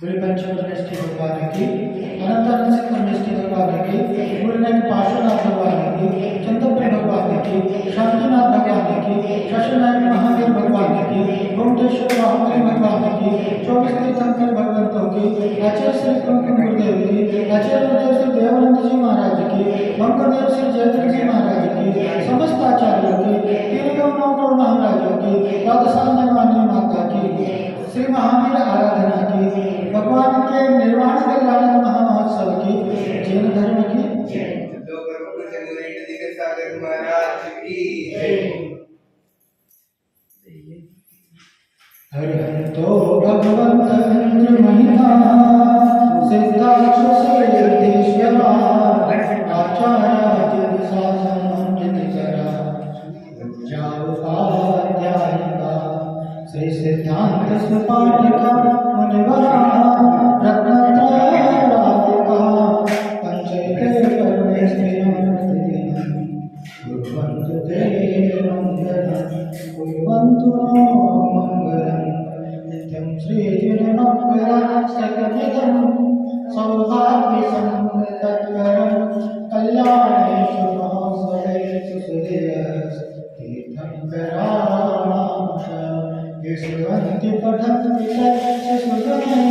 गुरुपंचमष्टि भगवान की, अनंतानंदष्टि भगवान की, गुरुनाथ पार्श्वनाथ भगवान की, चंद्रप्रिय भगवान की, शांतिनाथ भगवान की, शशिनाथ महावीर भगवान की, गोमटेश्वर महावीर भगवान की, 24 तीर्थंकर भगवंतों की, आचार्य श्री कुंकुम गुरुदेव की, आचार्य गुरुदेव श्री देवानंद जी महाराज की, मंगलदेव श्री जयदेव जी महाराज की, समस्त आचार्यों की, तीन गौनों महाराजों की, द्वादशांग माता की, श्री महावीर आराधना की, भगवान के निर्वाण कल्याण महामहोत्सव की, जैन धर्म की, हरिहंतो भगवंत इंद्र महिमा सिद्धाक्ष सिद्धेश्वरा आचार्य शासन जरा जाउपाध्यायिका श्री सिद्धांत सुपाठिका मुनिवरा रत्नत्रयादिका पंचैते परमेश्वरिणं कुर्वन्तु ते मङ्गलं कुर्वन्तु नो मङ्गलं नित्यं श्रीजुनमङ्गलं सकलिदं सौभाग्यसम्पत्करं कल्याणेषु महोत्सवेषु तीर्थङ्कराणां यशवन्ति पठन्ति तस्य सुगमे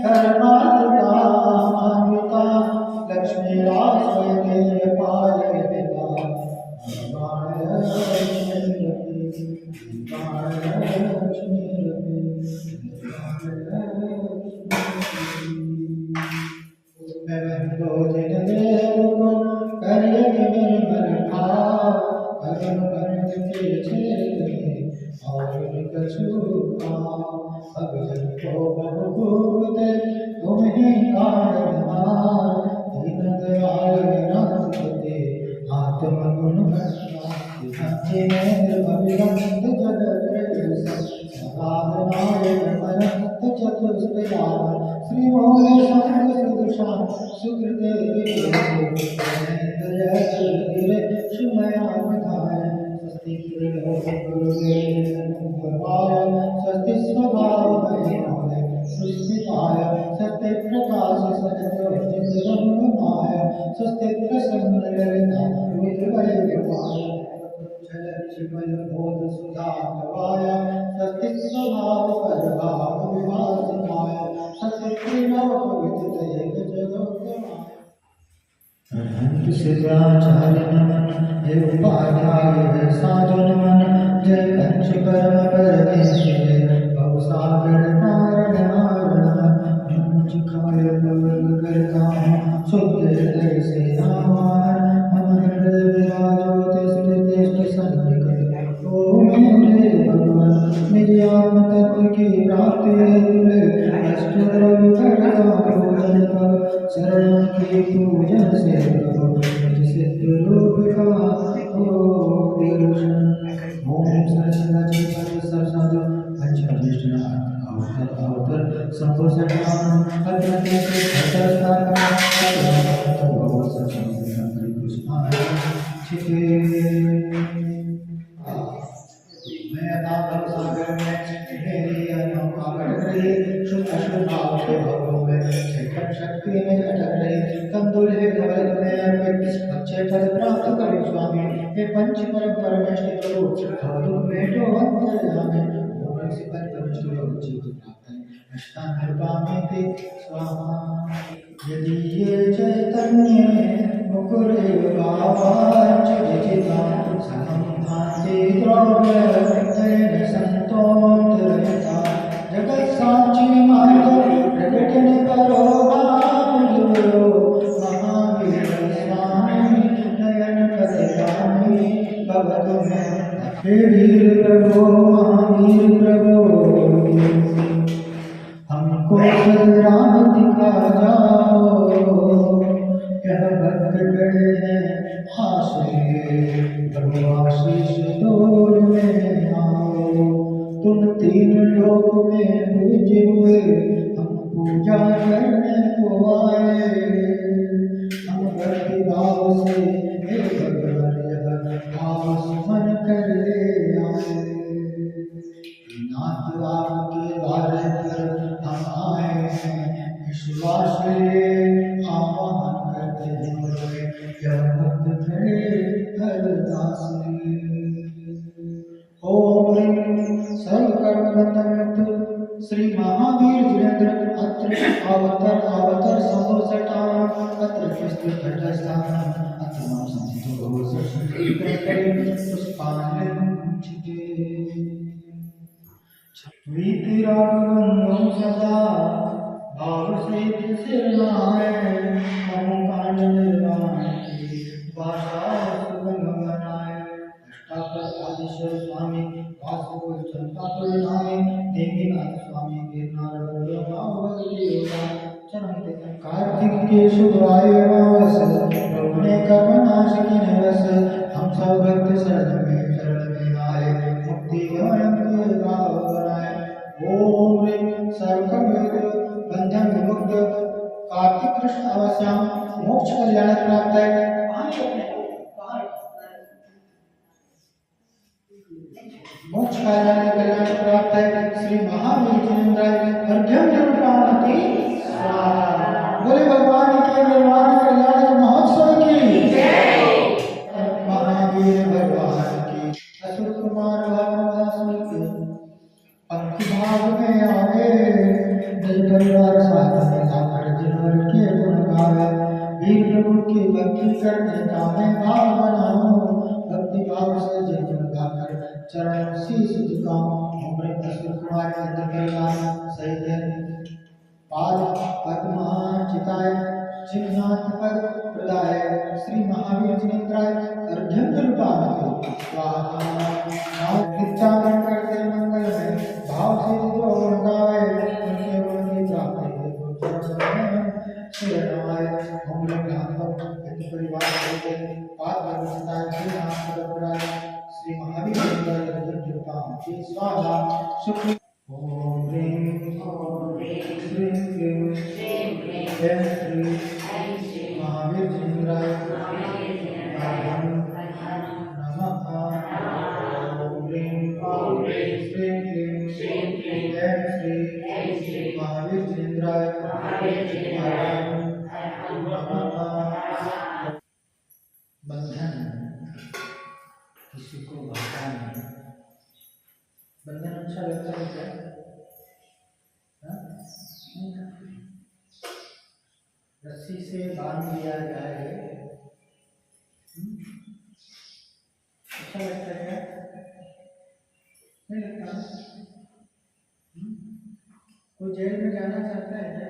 कर्मार्थकामान्विता लक्ष्मीरास्वते पालयिता श्री स्वस्ति स्वभाव सुस्मिताय सत्य प्रकाश सजनाय स्वस्ति प्रसन्न बोध सुधा भवाय स्वस्ति स्वभाव प्रभाव विभासनाय स्वस्ति प्रियो विदित जगोत्तमाय अनंत सिद्धाचार्य नमन हे उपाध्याय हे साधु नमन जय पंच परम परमेश्वर भवसागर तारण हारण मुझखाय पवन करता शुद्ध हृदय से नामार हम हृदय विराजो तिष्ठ सन्निकट ओ मेरे भगवान निज आत्म तत्व की प्राप्ति हेतु अष्ट द्रव्य करता भोजन कर शरण की पूजन से सिद्ध रूप का ओ दर्शन ओम सरस्वती सरस्वती पंचविष्णु अवतर संपोषण अद्वैत शक्ति में अटक रही कंदुल है कवल में अच्छे फल प्राप्त करो स्वामी हे पंच परम परमेश्वर प्रभु दुख में जो अंतर्यामी ओम से पर परमेश्वर जीव प्राप्त है अष्टांग रूपामिति स्वाहा यदि ये चैतन्य मुकुरे भावाच विचिता समं भाति द्रव्य तेन संतोषरहिता जगत साक्षी मार्ग प्रकटन करो महावीरो महावीर स्वामी नयन कल्याणी भवतु में हे वीर प्रभु महावीर प्रभु हमको सदराह दिखा जाओ यह भक्त खड़े हैं आश्रय प्रभु आशीष तोड़ में आओ तुम तीन लोक में पूजे हुए हम पूजा करने को आए हम भक्ति भाव से हे भगवान यह भाव सुमन कर ले आए नाथ आपके द्वार पर हम आए हैं पुष्पांजलि वीतरागवंदं सदा भाव से सिरनाए मम कांड निर्वाण की भाषा सुगम बनाए अष्टाकर आदिश्वर स्वामी वासुदेव चंपापुर नामे देवीनाथ स्वामी गिरनार चरण कार्तिक के शुभवाय मास रोपणे कर्म नाश की निवस हम सब भक्त शरण में आए मुक्ति गमन के भाव बनाए ओम ह्रीं सर्वकर्मयोग बंधन विमुक्त कार्तिक कृष्ण अवश्याम मोक्ष कल्याण प्राप्त है मोक्ष कल्याण प्राप्त है श्री महावीर जिनेन्द्राय अर्घ्यम निरूपणाति स्वाहा बोले भगवान के निर्वाण कल्याण महोत्सव की जय महावीर भगवान की असुर कुमार भगवान की पंक्ति भाग में आवे दल परिवार साथ में जाकर जिनवर के गुण गावे वीर प्रभु की भक्ति करने का मैं भाव बनाऊं भक्ति भाव से जय गुण गाकर चरण शीश झुकाऊं अमृत असुर कुमार अंत कल्याण सहित पाद पद्मार्चिताय चिन्नाथ पद प्रदाय श्री महावीर जिनेन्द्राय अर्घ्यम निरूपणाति स्वाहा नित्यानंद करते मंगल में भाव से जो गुण गावे उनके गुण की प्राप्ति शिरनाय हम लोग यति परिवार के पाद पद्मार्चिताय चिन्नाथ पद प्रदाय श्री महावीर जिनेन्द्राय अर्घ्यम निरूपणाति स्वाहा शुक्र ओम ह्रीं श्रीं क्लीं जय श्री महावीर जिनेन्द्राय नमः ओम ह्रीं श्रीं क्लीं जय श्री महावीर जिनेन्द्राय नमः बंधन किसी को भाता नहीं बंधन अच्छा लगता है क्या रस्सी से बांध दिया जाए अच्छा लगता है नहीं लगता कोई जेल में जाना चाहता है क्या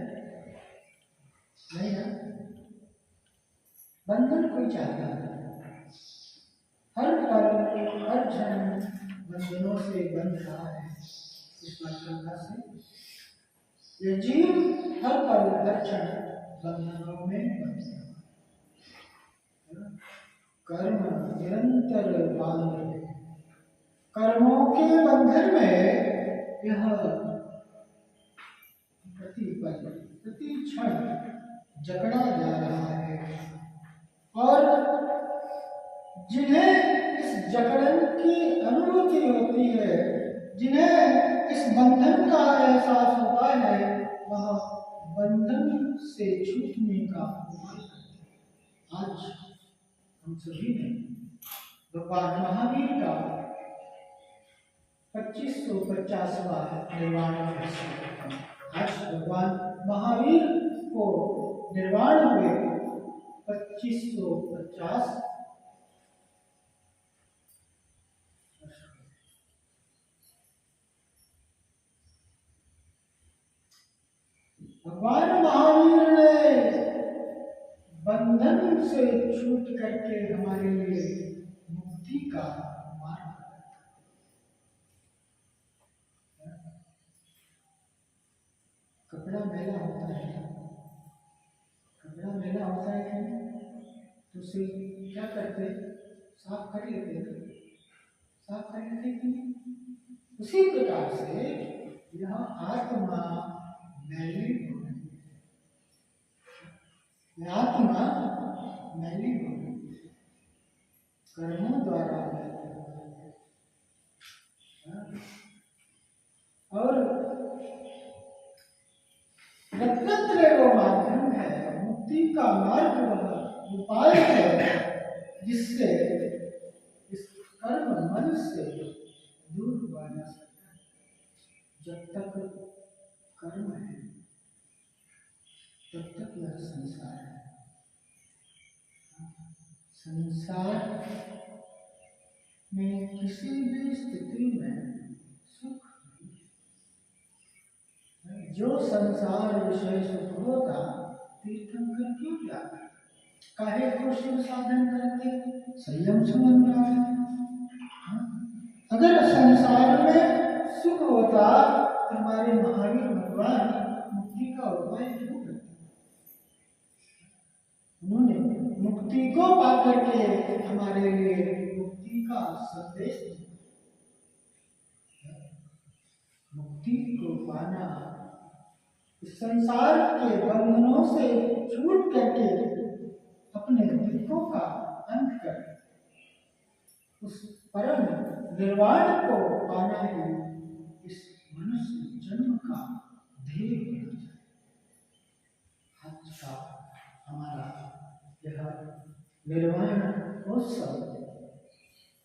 नहीं ना बंधन कोई चाहता है हर पल हर क्षण बंधनों से बंध रहा है इस मानसिकता से ये जीव हर पल हर क्षण बंधनों में कर्म निरंतर बांध कर्मों के बंधन में यह प्रति क्षण जकड़ा जा रहा है और जिन्हें इस जकड़न की अनुभूति होती है जिन्हें इस बंधन का एहसास होता है वह बंधन से छूटने का उपाय करते हैं। आज हम सभी ने भगवान महावीर का 2550वां निर्वाण आज भगवान महावीर को निर्वाण हुए 2550 भगवान महावीर ने बंधन से छूट करके हमारे लिए मुक्ति का मार्ग कपड़ा मैला होता है कपड़ा मैला होता है तो उसे क्या करते साफ कर लेते उसी प्रकार से यह आत्मा मैली हो गई आत्मा मैली हो गई कर्मों द्वारा और रत्नत्रय वो माध्यम है मुक्ति का मार्ग वह उपाय है जिससे इस कर्म मन से दूर हुआ जा सकता है जब तक कर्म है तब तक यह संसार है संसार में किसी भी स्थिति में सुख नहीं। जो संसार विषय सुख होता तीर्थंकर क्यों जाता, काहे को शिव साधन करते, संयम सुमन अगर संसार में सुख होता तो हमारे महावीर भगवान मुक्ति का उपाय क्यों करते। उन्होंने मुक्ति को पाकर के हमारे लिए मुक्ति का संदेश दिया। मुक्ति को पाना, इस संसार के बंधनों से छूट करके अपने दुखों का अंत कर उस परम निर्वाण को पाना ही इस मनुष्य जन्म का ध्येय होना चाहिए। आज का हमारा यह निर्वाण उत्सव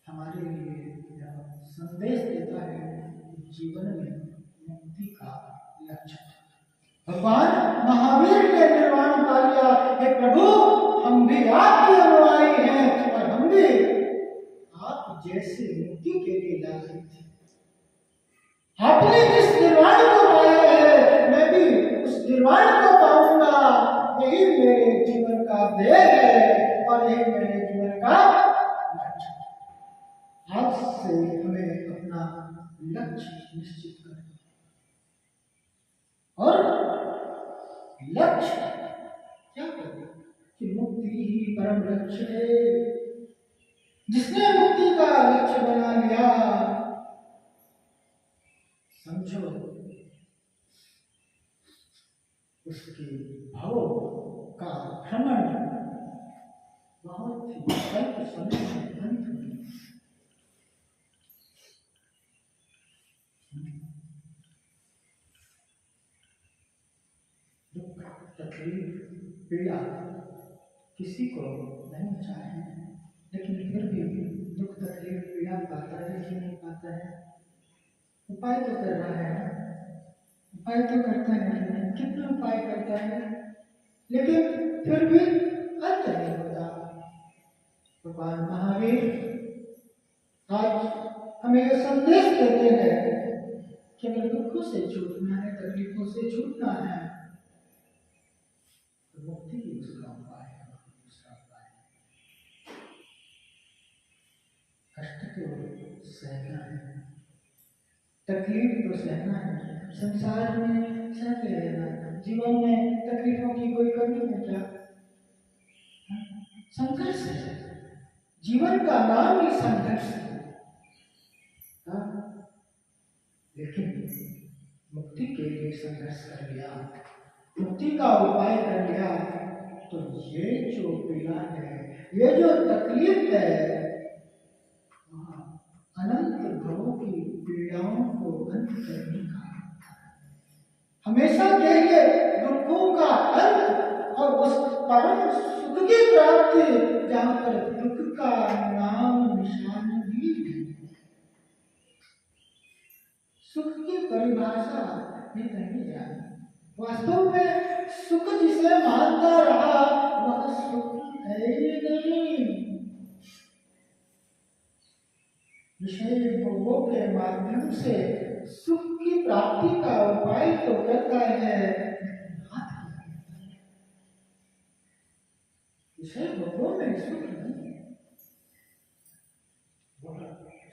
हमारे लिए यह संदेश देता है कि जीवन में मुक्ति का लक्ष्य। भगवान महावीर ने निर्वाण पा लिया। हे प्रभु, हम भी आपके अनुयायी हैं और हम भी आप जैसे मुक्ति के लिए लायक थे। आपने जिस निर्वाण को पाया है, मैं भी उस निर्वाण को पाऊंगा। यही मेरे जीवन का ध्येय है और यही मेरे जीवन का लक्ष्य। आज से हमें अपना लक्ष्य निश्चित करें और लक्ष्य क्या करें कि मुक्ति ही परम लक्ष्य है। जिसने मुक्ति का लक्ष्य बना लिया, समझो उसके भव का भ्रमण बहुत ही अल्प समय में अंत हो। दुख, तकलीफ, पीड़ा किसी को नहीं चाहे, लेकिन फिर भी दुख, तकलीफ, पीड़ा पाता है कि नहीं पाता है। उपाय तो कर रहा है, उपाय तो करता है, कितने उपाय करता है, लेकिन फिर भी अंत नहीं होता। भगवान महावीर आज हमें यह संदेश देते हैं कि अगर दुखों से छूटना है, तकलीफों से छूटना है, तो मुक्ति ही उसका उपाय है। उसका उपाय कष्ट तो सहना है, तकलीफ तो सहना है। संसार में सहते रहना। जीवन में तकलीफों की कोई कमी है क्या? संघर्ष है। जीवन का नाम ही संघर्ष है। लेकिन मुक्ति के लिए संघर्ष कर लिया, मुक्ति का उपाय कर लिया, तो ये जो पीड़ा है, ये जो तकलीफ है, अनंत भवों की पीड़ाओं को अंत करने का, हमेशा के लिए दुखों का अंत और उस परम सुख की प्राप्ति जहां पर दुख का नाम निशान भी नहीं। सुख की परिभाषा ये नहीं जानी। वास्तव में सुख जिसे मानता रहा वह सुख है ही नहीं। विषय भोगों के माध्यम से सुख की प्राप्ति का उपाय तो करता है, विषय भोगों में सुख नहीं है।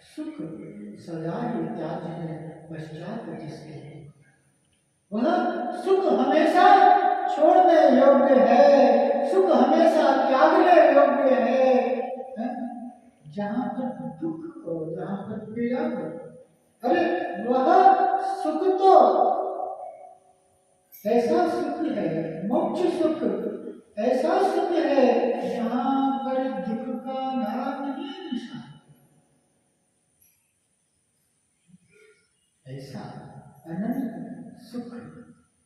सुख सदा ही त्याज्य है पश्चात जिसके, वह सुख हमेशा छोड़ने योग्य है, सुख हमेशा त्यागने योग्य है। जहां पर दुख हो, जहां पर पीड़ा हो, अरे वह सुख तो ऐसा सुख है, मोक्ष सुख ऐसा सुख है जहां पर दुख का नाम ही निशान। ऐसा अनंत सुख,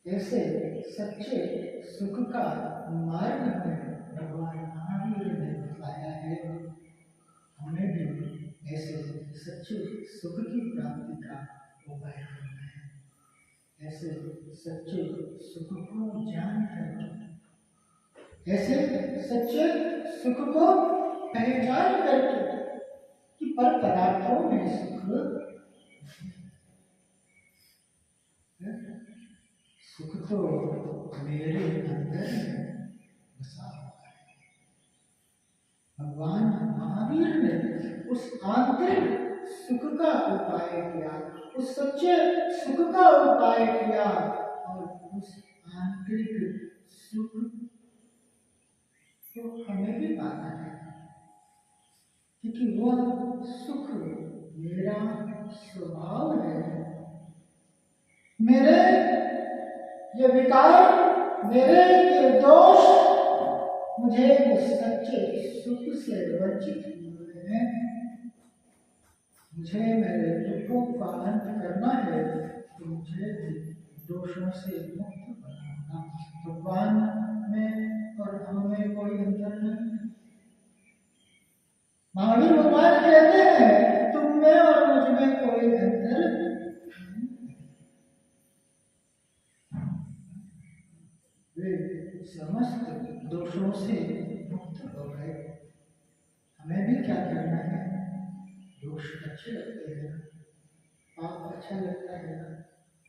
ऐसे सच्चे सुख का मार्ग हमें भगवान महावीर ने बताया है। हमें भी ऐसे सच्चे सुख की प्राप्ति का उपाय करना है। ऐसे सच्चे सुख को जान कर, ऐसे सच्चे सुख को पहचान करके कि पर पदार्थों में सुख सुख तो मेरे अंदर बसा हुआ है। भगवान महावीर ने उस आंतरिक सुख का उपाय किया, उस सच्चे सुख का उपाय किया और उस आंतरिक सुख को हमें भी पाना है, क्योंकि वह सुख मेरा स्वभाव है। मेरे ये विकार, मेरे ये दोष मुझे उस सच्चे सुख से वंचित हुए हैं। मुझे मेरे दुखों का अंत करना है तो मुझे दोषों से मुक्त बनाना। भगवान में और हमें कोई अंतर नहीं। महावीर भगवान कहते हैं तुम में और मुझ में कोई अंतर नहीं। वे समस्त दोषों से मुक्त हो गए। हमें भी क्या करना है? दोष अच्छे लगते हैं, पाप अच्छा लगता है,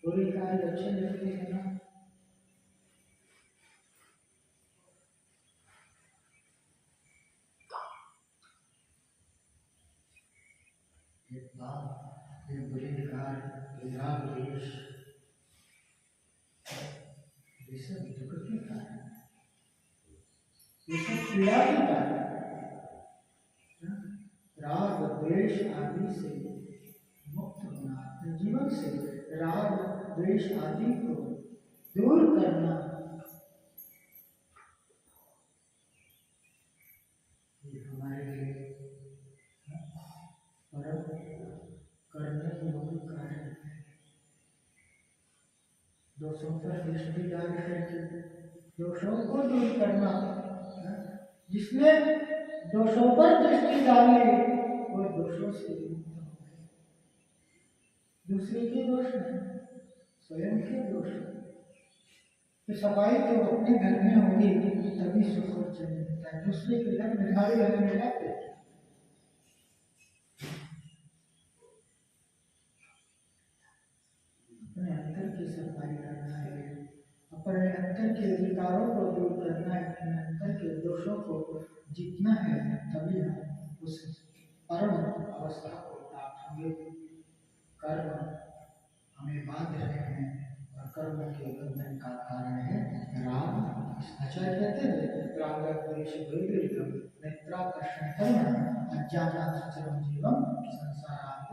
बुरे कार्य अच्छे लगते हैं ना। ये पाप, ये बुरे कार्य, ये राग द्वेष, ये सब दुख के कारण, ये सब पीड़ा के कारण। राग द्वेष आदि से मुक्त होना, अपने जीवन से राग द्वेष आदि को दूर करना, ये हमारे लिए परम करने योग्य कार्य है। दोषों पर दृष्टि डाल करके दोषों को दूर करना। जिसने दोषों पर दृष्टि डाली वो दोषों से मुक्त हो गए। दूसरे के दोष नहीं, स्वयं के दोष। तो सफाई तो अपने घर में होगी तभी सुख और चैन मिलता है। दूसरे के घर में, हमारे घर में जाते अपने अंतर की सफाई करना है, अपने अंतर के विकारों को दूर करना है, अपने अंतर के दोषों को जीतना है, तभी हम उस परम अवस्था को प्राप्त होंगे। कर्म हमें बांध रहे हैं और कर्म के बंधन का कारण है राग। आचार्य कहते हैं राग द्वेष वैरिकम नेत्राकर्षण कर्म अज्ञानाचरम जीवम संसारात्।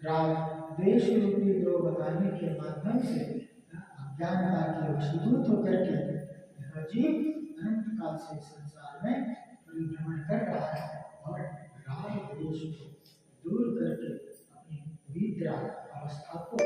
राग द्वेष रूपी दो बताने के माध्यम से अज्ञानता की वशीभूत होकर के यह जीव अनंत काल से संसार में परिभ्रमण कर रहा है और राग द्वेष को दूर करके अपनी विद्राग अवस्था को